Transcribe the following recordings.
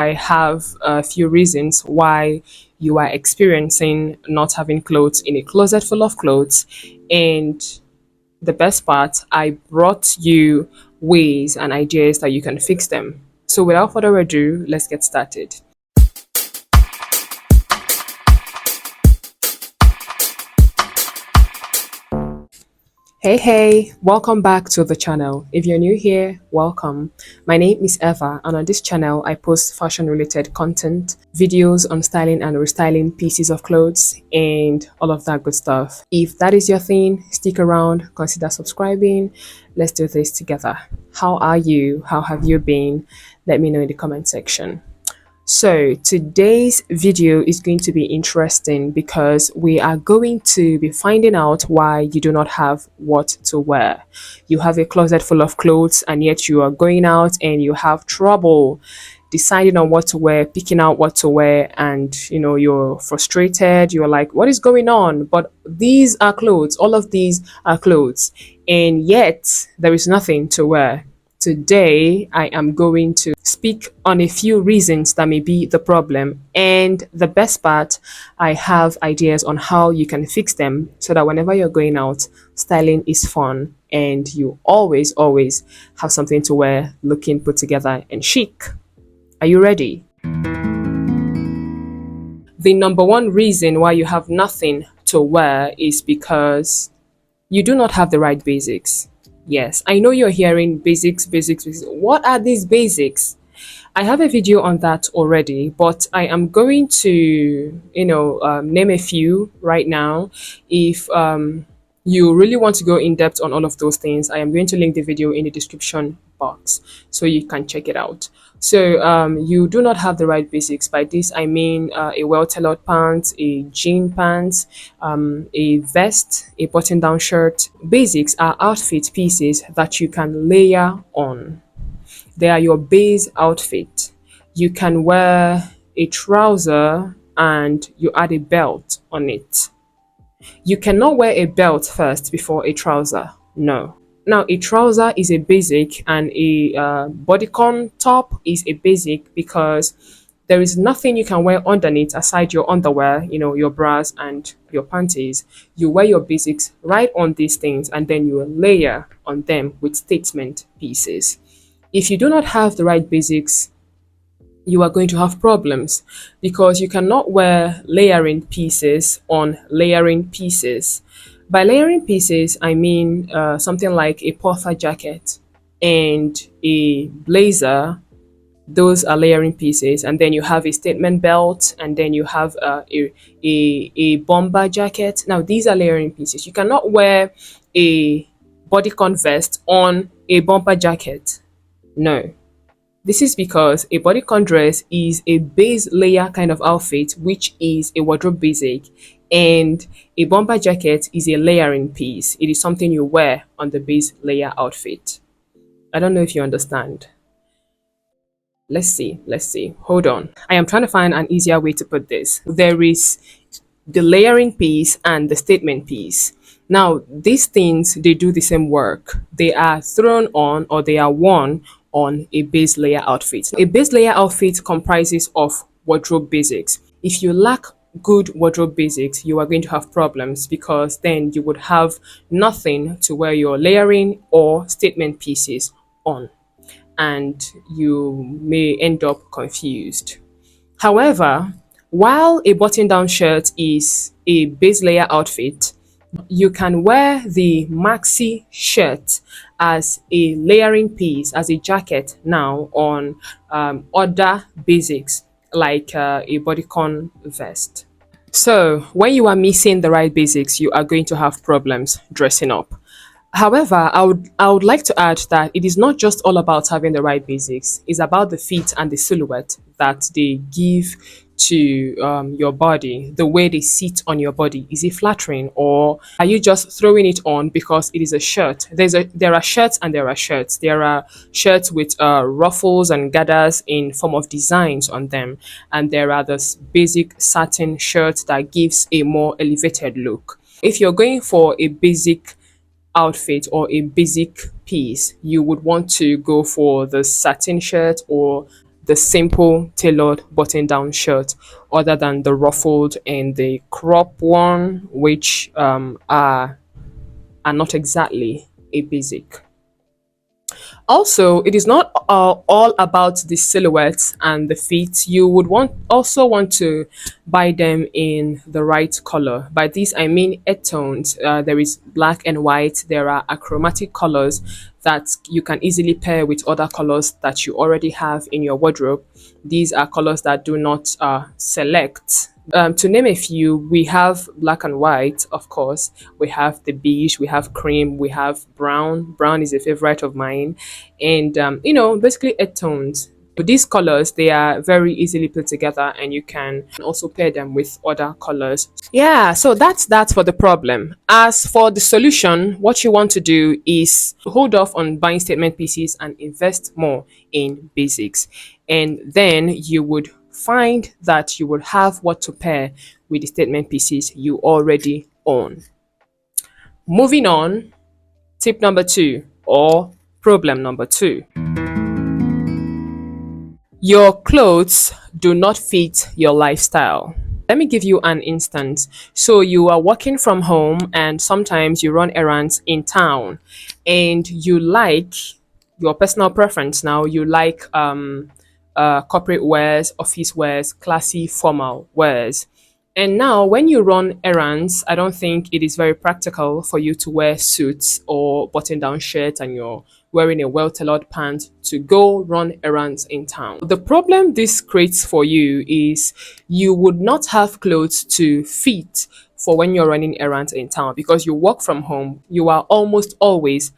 I have a few reasons why you are experiencing not having clothes in a closet full of clothes. And the best part, I brought you ways and ideas that you can fix them. So without further ado, let's get started. Hey, welcome back to the channel. If you're new here, welcome. My name is Eva, and on this channel, I post fashion related content, videos on styling and restyling pieces of clothes, and all of that good stuff. If that is your thing, stick around, consider subscribing. Let's do this together. How are you? How have you been? Let me know in the comment section. So today's video is going to be interesting because we are going to be finding out why you do not have what to wear. You have a closet full of clothes and yet you are going out and you have trouble deciding on what to wear, picking out what to wear, and you're frustrated. You're like, what is going on? But these are clothes, all of these are clothes, and yet there is nothing to wear. Today, I am going to speak on a few reasons that may be the problem. And the best part, I have ideas on how you can fix them so that whenever you're going out, styling is fun and you always have something to wear, looking put together and chic. Are you ready? The number one reason why you have nothing to wear is because you do not have the right basics. Yes, I know you're hearing basics. What are these basics? I have a video on that already, but I am going to, name a few right now. If you really want to go in depth on all of those things, I am going to link the video in the description box so you can check it out. So you do not have the right basics. By this, I mean a well-tailored pants, a jean pants, a vest, a button-down shirt. Basics are outfit pieces that you can layer on. They are your base outfit. You can wear a trouser and you add a belt on it. You cannot wear a belt first before a trouser. No. Now, a trouser is a basic and a bodycon top is a basic because there is nothing you can wear underneath aside your underwear, your bras and your panties. You wear your basics right on these things and then you layer on them with statement pieces. If you do not have the right basics, you are going to have problems because you cannot wear layering pieces on layering pieces. By layering pieces, I mean something like a puffer jacket and a blazer. Those are layering pieces, and then you have a statement belt, and then you have a bomber jacket. Now these are layering pieces. You cannot wear a bodycon vest on a bomber jacket. No. This is because a bodycon dress is a base layer kind of outfit, which is a wardrobe basic, and a bomber jacket is a layering piece. It is something you wear on the base layer outfit. I don't know if you understand. Let's see. Hold on. I am trying to find an easier way to put this. There is the layering piece and the statement piece. Now, these things, they do the same work. They are thrown on or they are worn on a base layer outfit. A base layer outfit comprises of wardrobe basics. If you lack good wardrobe basics, you are going to have problems because then you would have nothing to wear your layering or statement pieces on, and you may end up confused. However, while a button-down shirt is a base layer outfit, you can wear the maxi shirt as a layering piece, as a jacket now on other basics like a bodycon vest. So when you are missing the right basics, you are going to have problems dressing up. However, I would like to add that it is not just all about having the right basics. It's about the fit and the silhouette that they give to your body, the way they sit on your body. Is it flattering, or are you just throwing it on because it is a shirt? There are shirts and there are shirts. There are shirts with ruffles and gathers in form of designs on them, and there are this basic satin shirt that gives a more elevated look. If you're going for a basic outfit or a basic piece, you would want to go for the satin shirt or the simple tailored button down shirt other than the ruffled and the crop one, which are not exactly a basic. Also, it is not all about the silhouettes and the fit. You would also want to buy them in the right color. By this, I mean earth tones. There is black and white. There are achromatic colors that you can easily pair with other colors that you already have in your wardrobe. These are colors that do not select. To name a few, we have black and white, of course. We have the beige, we have cream, we have brown. Brown is a favorite of mine. And, basically earth tones. But these colors, they are very easily put together and you can also pair them with other colors. Yeah, so that's that for the problem. As for the solution, what you want to do is hold off on buying statement pieces and invest more in basics. And then you would find that you will have what to pair with the statement pieces you already own. Moving on, tip number 2 or problem number 2. Your clothes do not fit your lifestyle. Let me give you an instance. So you are working from home and sometimes you run errands in town and you like your personal preference now, you like corporate wears, office wears, classy formal wears. And now, when you run errands, I don't think it is very practical for you to wear suits or button down shirts and you're wearing a well tailored pant to go run errands in town. The problem this creates for you is you would not have clothes to fit for when you're running errands in town because you work from home. You are almost always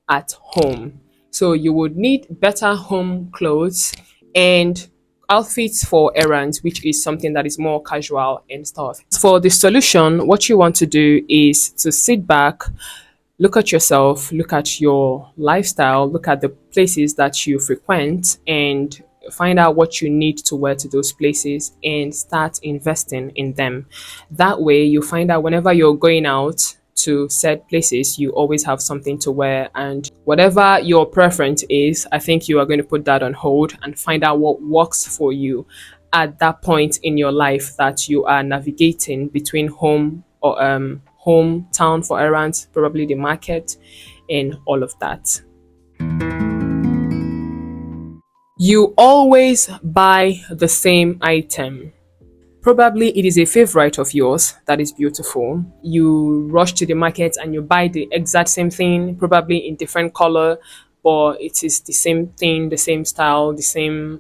at home. So you would need better home clothes and outfits for errands, which is something that is more casual and stuff. For the solution, what you want to do is to sit back, look at yourself, look at your lifestyle, look at the places that you frequent, and find out what you need to wear to those places and start investing in them. That way, you find out whenever you're going out to said places, you always have something to wear. And whatever your preference is, I think you are going to put that on hold and find out what works for you at that point in your life that you are navigating between home or hometown for errands, probably the market, and all of that. You always buy the same item. Probably it is a favorite of yours that is beautiful. You rush to the market and you buy the exact same thing, probably in different color, but it is the same thing, the same style, the same,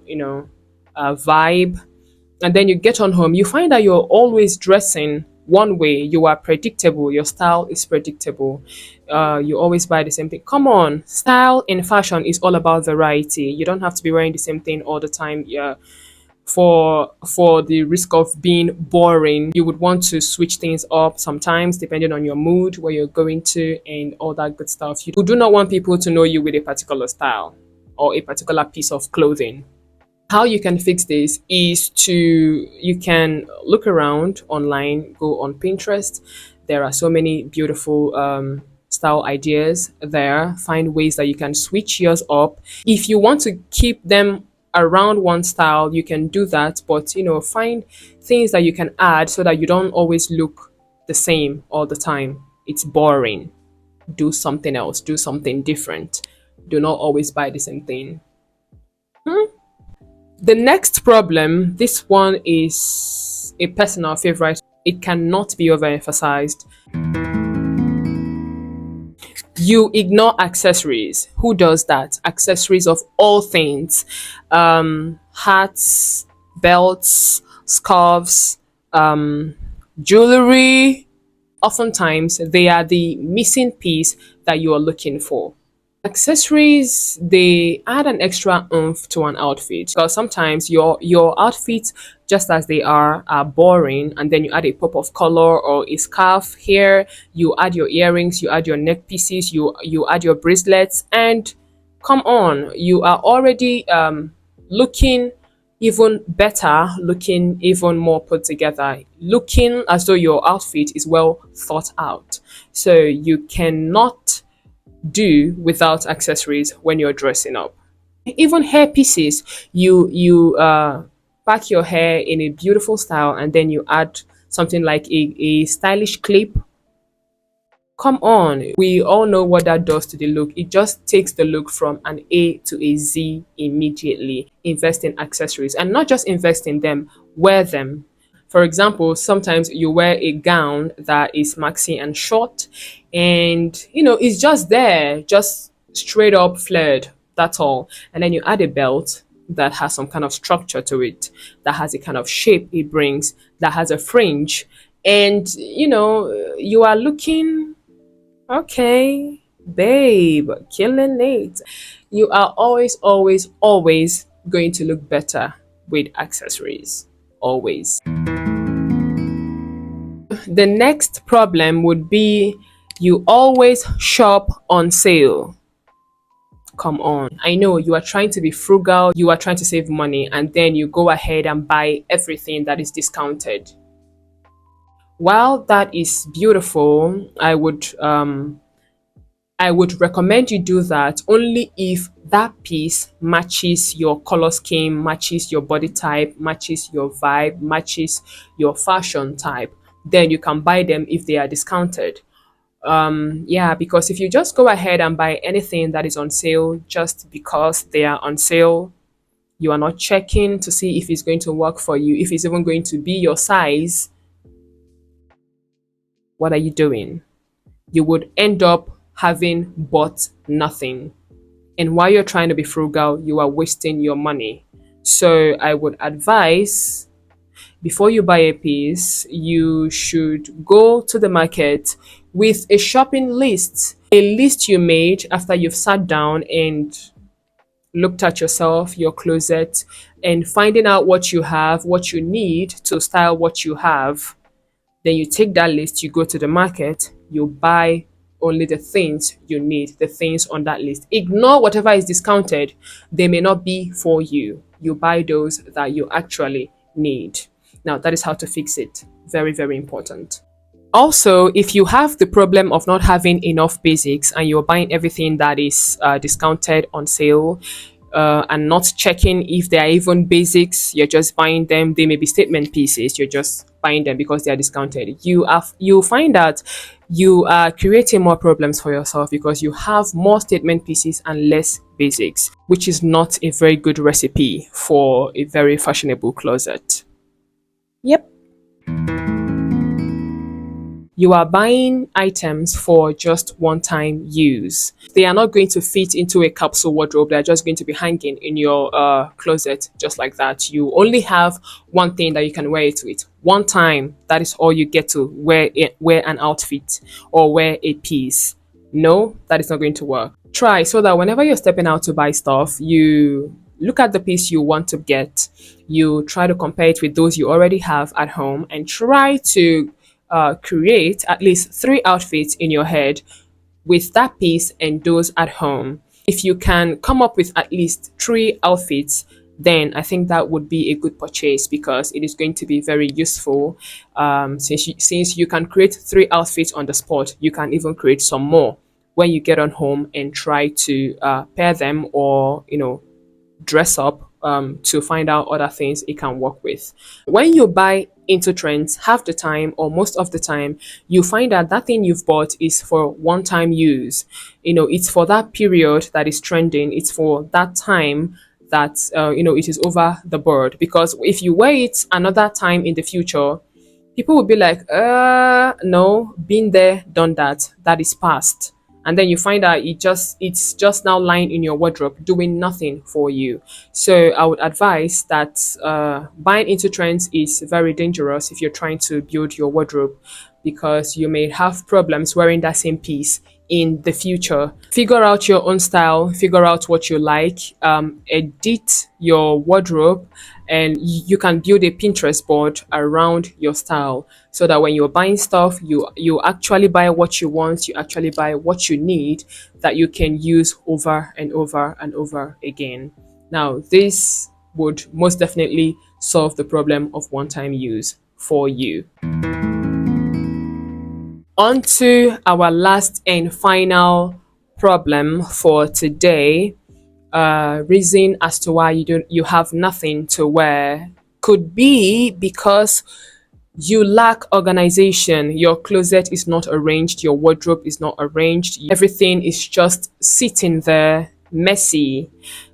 vibe. And then you get on home, you find that you're always dressing one way. You are predictable. Your style is predictable. You always buy the same thing. Come on, style in fashion is all about variety. You don't have to be wearing the same thing all the time. Yeah, for the risk of being boring, you would want to switch things up sometimes depending on your mood, where you're going to, and all that good stuff. You do not want people to know you with a particular style or a particular piece of clothing. How you can fix this is you can look around online, go on Pinterest. There are so many beautiful style ideas there. Find ways that you can switch yours up. If you want to keep them around one style, you can do that, but find things that you can add so that you don't always look the same all the time. It's boring. Do something else, do something different. Do not always buy the same thing. The next problem, this one is a personal favorite. It cannot be overemphasized. You ignore accessories. Who does that? Accessories of all things. Hats, belts, scarves, jewelry. Oftentimes, they are the missing piece that you are looking for. Accessories, they add an extra oomph to an outfit because sometimes your outfits, just as they are boring, and then you add a pop of color or a scarf here, you add your earrings, you add your neck pieces, you add your bracelets, and come on, you are already looking even better, looking even more put together, looking as though your outfit is well thought out. So you cannot do without accessories when you're dressing up. Even hair pieces, you pack your hair in a beautiful style and then you add something like a stylish clip. Come on, we all know what that does to the look. It just takes the look from an A to a Z immediately. Invest in accessories and not just invest in them, wear them. For example, sometimes you wear a gown that is maxi and short, and it's just there, just straight up flared. That's all. And then you add a belt that has some kind of structure to it, that has a kind of shape it brings, that has a fringe. And you are looking okay, babe, killing it. You are always, always, always going to look better with accessories. Always. The next problem would be you always shop on sale. Come on. I know you are trying to be frugal, you are trying to save money, and then you go ahead and buy everything that is discounted. While that is beautiful, I would recommend you do that only if that piece matches your color scheme, matches your body type, matches your vibe, matches your fashion type. Then you can buy them if they are discounted. Yeah, because if you just go ahead and buy anything that is on sale just because they are on sale, you are not checking to see if it's going to work for you, if it's even going to be your size. What are you doing? You would end up having bought nothing. And while you're trying to be frugal, you are wasting your money. So I would advise before you buy a piece, you should go to the market with a shopping list, a list you made after you've sat down and looked at yourself, your closet, and finding out what you have, what you need to style what you have. Then you take that list, you go to the market, you buy only the things you need, the things on that list. Ignore whatever is discounted. They may not be for you. You buy those that you actually need. Now, that is how to fix it. Very, very important. Also, if you have the problem of not having enough basics and you're buying everything that is discounted on sale, and not checking if they are even basics, you're just buying them. They may be statement pieces. You're just buying them because they are discounted. You find that you are creating more problems for yourself because you have more statement pieces and less basics, which is not a very good recipe for a very fashionable closet. Yep. You are buying items for just one time use. They are not going to fit into a capsule wardrobe. They're just going to be hanging in your closet just like that. You only have one thing that you can wear it with. One time, that is all you get to wear an outfit or wear a piece. No, that is not going to work. Try so that whenever you're stepping out to buy stuff, you look at the piece you want to get. You try to compare it with those you already have at home and try to create at least three outfits in your head with that piece and those at home. If you can come up with at least three outfits, then I think that would be a good purchase because it is going to be very useful. Since you can create three outfits on the spot, you can even create some more when you get on home and try to pair them or dress up to find out other things it can work with. When you buy into trends, half the time or most of the time, you find that that thing you've bought is for one time use. It's for that period that is trending. It's for that time that it is over the board. Because if you wear it another time in the future, people will be like, no, been there, done that. That is past. And then you find out it's just now lying in your wardrobe doing nothing for you. So I would advise that buying into trends is very dangerous if you're trying to build your wardrobe because you may have problems wearing that same piece in the future. Figure out your own style, figure out what you like, edit your wardrobe, and you can build a Pinterest board around your style so that when you're buying stuff, you actually buy what you want, you actually buy what you need that you can use over and over and over again. Now, this would most definitely solve the problem of one-time use for you. On to our last and final problem for today. reason as to why you have nothing to wear could be because you lack organization. Your closet is not arranged, your wardrobe is not arranged, everything is just sitting there messy.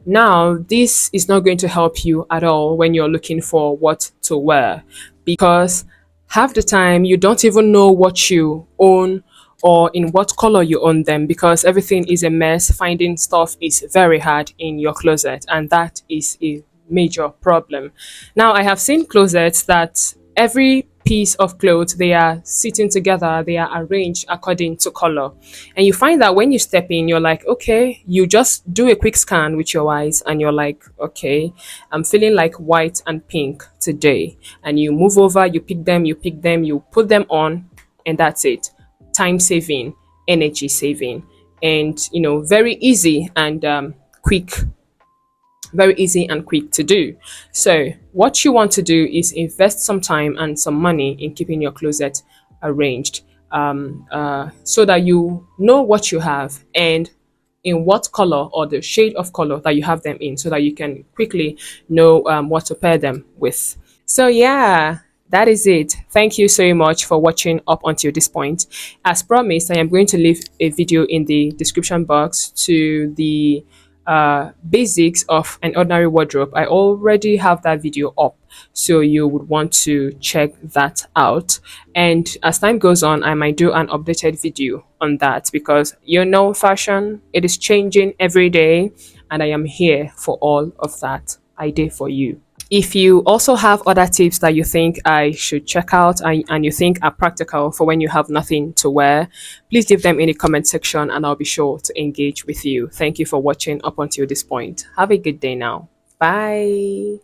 Now, this is not going to help you at all when you're looking for what to wear, because half the time you don't even know what you own or in what color you own them, because everything is a mess. Finding stuff is very hard in your closet, and that is a major problem. Now, I have seen closets that every piece of clothes, they are sitting together, they are arranged according to color. And you find that when you step in, you're like, okay, you just do a quick scan with your eyes and you're like, okay, I'm feeling like white and pink today. And you move over, you pick them, you put them on, and that's it. Time saving, energy saving, and very easy and quick, very easy and quick to do. So, what you want to do is invest some time and some money in keeping your closet arranged, so that you know what you have and in what color or the shade of color that you have them in, so that you can quickly know what to pair them with. So, yeah, that is it. Thank you so much for watching up until this point. As promised, I am going to leave a video in the description box to the basics of an ordinary wardrobe. I already have that video up, so you would want to check that out. And as time goes on, I might do an updated video on that, because fashion, it is changing every day, and I am here for all of that. I did for you. If you also have other tips that you think I should check out, and you think are practical for when you have nothing to wear, please leave them in the comment section and I'll be sure to engage with you. Thank you for watching up until this point. Have a good day now. Bye.